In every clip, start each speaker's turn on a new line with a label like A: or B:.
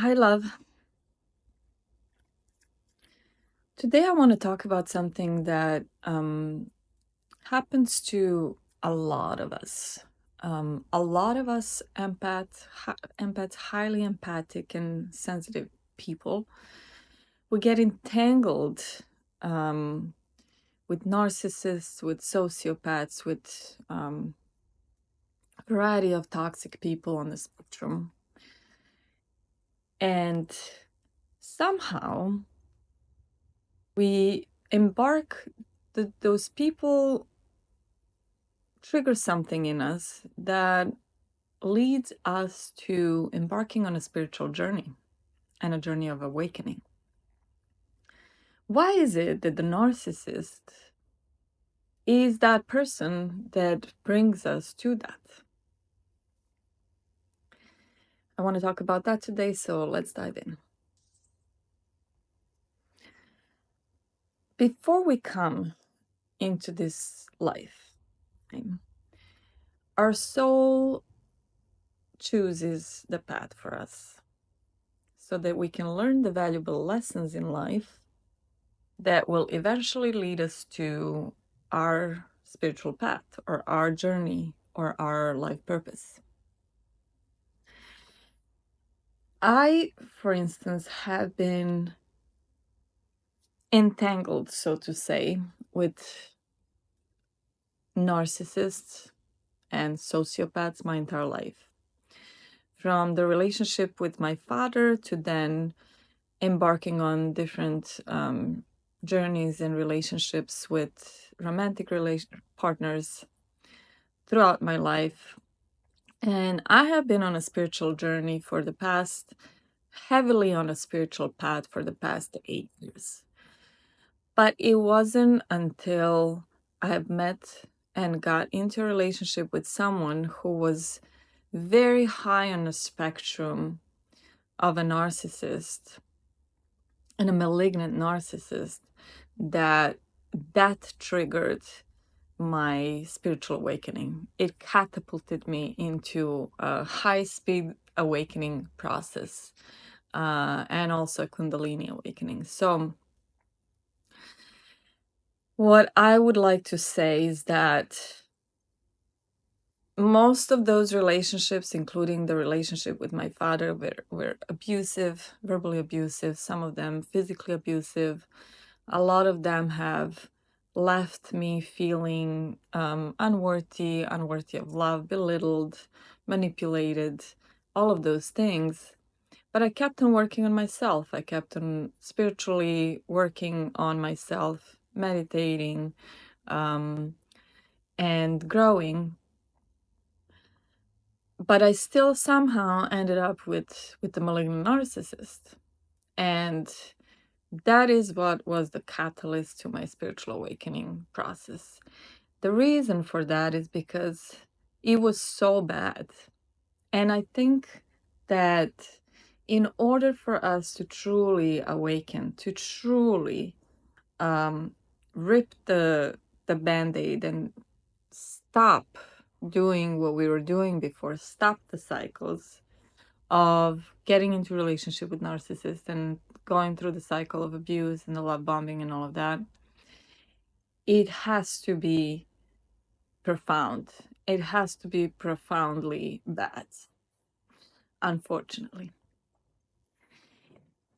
A: Hi, love. Today I want to talk about something that happens to a lot of us. A lot of us empaths, highly empathic and sensitive people, we get entangled um, with narcissists, with sociopaths, with a variety of toxic people on the spectrum. And somehow we embark, those people trigger something in us that leads us to embarking on a spiritual journey and a journey of awakening. Why is it that the narcissist is that person that brings us to that? I want to talk about that today, so let's dive in. Before we come into this life, our soul chooses the path for us so that we can learn the valuable lessons in life that will eventually lead us to our spiritual path or our journey or our life purpose. I, for instance, have been entangled, so to say, with narcissists and sociopaths my entire life. From the relationship with my father to then embarking on different journeys and relationships with romantic partners throughout my life. And I have been on a spiritual journey for the past, heavily on a spiritual path for the past 8 years. But it wasn't until I have met and got into a relationship with someone who was very high on the spectrum of a narcissist and a malignant narcissist that triggered my spiritual awakening. It catapulted me into a high-speed awakening process and also a Kundalini awakening. So what I would like to say is that most of those relationships, including the relationship with my father, were abusive, verbally abusive, some of them physically abusive. A lot of them have left me feeling unworthy of love, belittled, manipulated, all of those things. But I kept on working on myself. I kept on spiritually working on myself, meditating, and growing. But I still somehow ended up with the malignant narcissist. And that is what was the catalyst to my spiritual awakening process. The reason for that is because it was so bad. And I think that in order for us to truly awaken, to truly rip the band-aid and stop doing what we were doing before, stop the cycles of getting into relationship with narcissists and going through the cycle of abuse and the love bombing and all of that, it has to be profound. It has to be profoundly bad, unfortunately.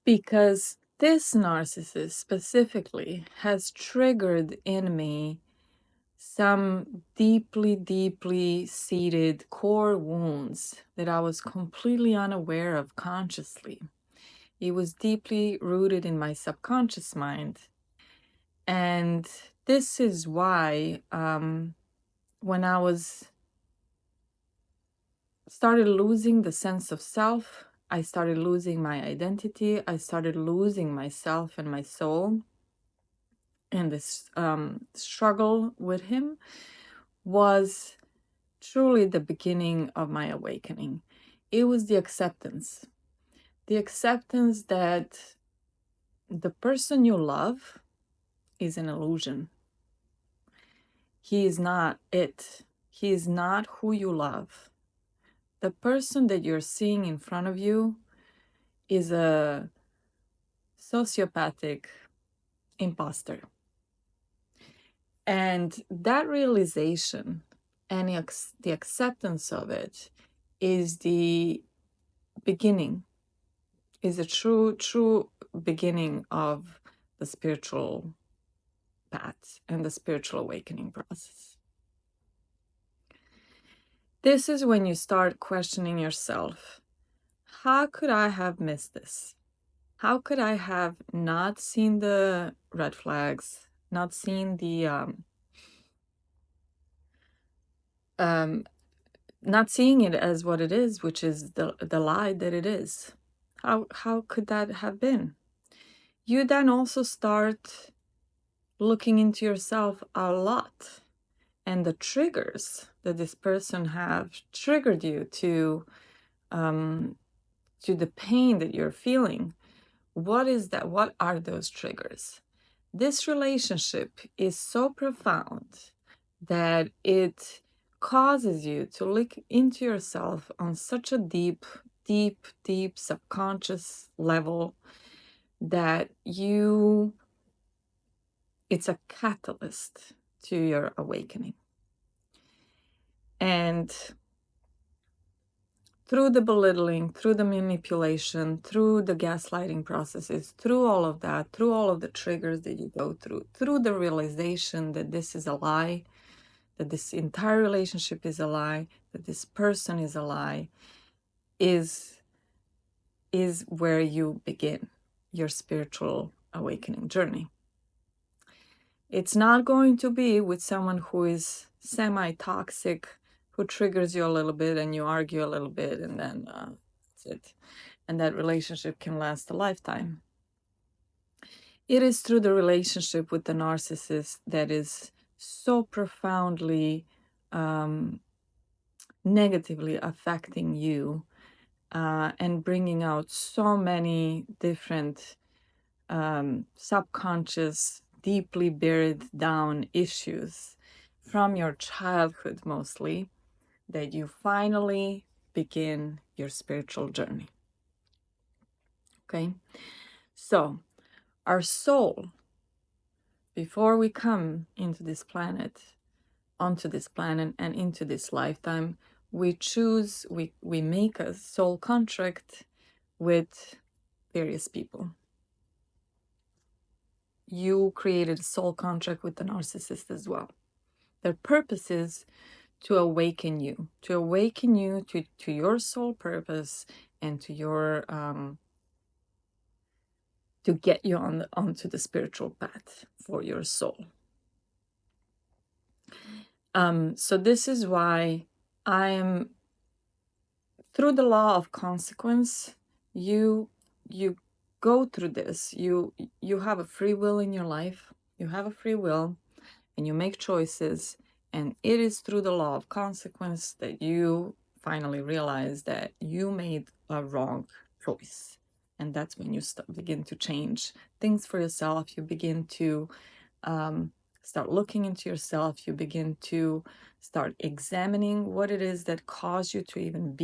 A: Because this narcissist specifically has triggered in me some deeply, deeply seated core wounds that I was completely unaware of consciously. It was deeply rooted in my subconscious mind. And this is why when I started losing the sense of self, I started losing my identity, I started losing myself and my soul. And this struggle with him was truly the beginning of my awakening. It was the acceptance that the person you love is an illusion. He is not it. He is not who you love. The person that you're seeing in front of you is a sociopathic imposter. And that realization and the acceptance of it is the beginning, is a true beginning of the spiritual path and the spiritual awakening process. This is when you start questioning yourself. How could I have missed this? How could I have not seen the red flags, not seen the not seeing it as what it is, which is the lie that it is? How could that have been? You then also start looking into yourself a lot, and the triggers that this person have triggered you to the pain that you're feeling. What is that? What are those triggers? This relationship is so profound that it causes you to look into yourself on such a deep subconscious level that it's a catalyst to your awakening. And through the belittling, through the manipulation, through the gaslighting processes, through all of that, through all of the triggers that you go through the realization that this is a lie, that this entire relationship is a lie, that this person is a lie, is where you begin your spiritual awakening journey. It's not going to be with someone who is semi-toxic, who triggers you a little bit and you argue a little bit, and then that's it. And that relationship can last a lifetime. It is through the relationship with the narcissist that is so profoundly negatively affecting you and bringing out so many different subconscious, deeply buried down issues from your childhood mostly, that you finally begin your spiritual journey. Okay? So, our soul, before we come into this planet, onto this planet and into this lifetime, we make a soul contract with various people. You created a soul contract with the narcissist as well. Their purpose is to awaken you to your soul purpose and to your to get you onto the spiritual path for your soul. So this is why I am, through the law of consequence, you go through this. You have a free will in your life. You have a free will, and you make choices. And it is through the law of consequence that you finally realize that you made a wrong choice. And that's when you begin to change things for yourself. You begin to start looking into yourself. You begin to start examining what it is that caused you to even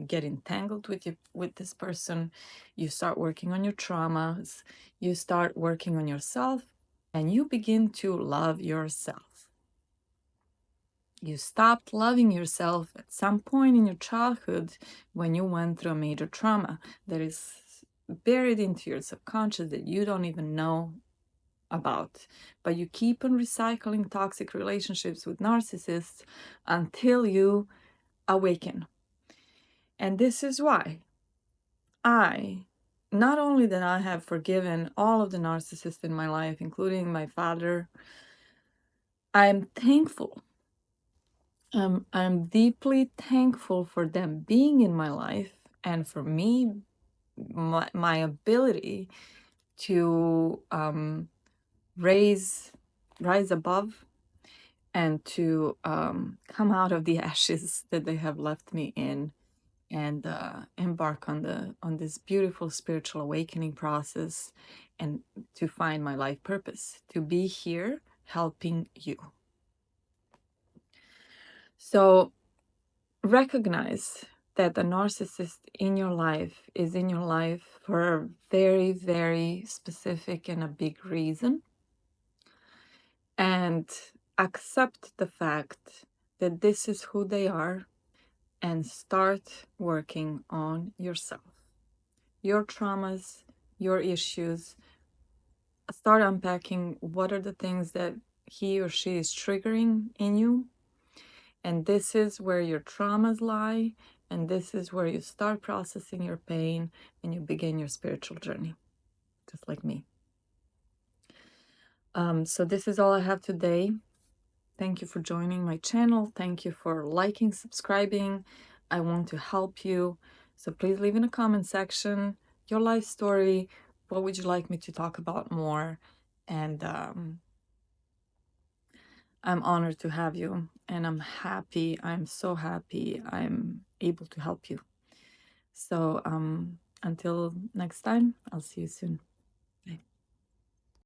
A: get entangled with this person. You start working on your traumas. You start working on yourself, and you begin to love yourself. You stopped loving yourself at some point in your childhood when you went through a major trauma that is buried into your subconscious that you don't even know about. But you keep on recycling toxic relationships with narcissists until you awaken. And this is why not only that I have forgiven all of the narcissists in my life, including my father, I'm thankful. I'm deeply thankful for them being in my life and for me, my ability to rise above and to come out of the ashes that they have left me in, and embark on this beautiful spiritual awakening process, and to find my life purpose, to be here helping you. So recognize that the narcissist in your life is in your life for a very, very specific and a big reason. And accept the fact that this is who they are and start working on yourself, your traumas, your issues. Start unpacking what are the things that he or she is triggering in you. And this is where your traumas lie. And this is where you start processing your pain and you begin your spiritual journey, just like me. So this is all I have today. Thank you for joining my channel. Thank you for liking, subscribing. I want to help you. So please leave in the comment section your life story. What would you like me to talk about more? And I'm honored to have you. And I'm happy. I'm so happy I'm able to help you. So until next time, I'll see you soon.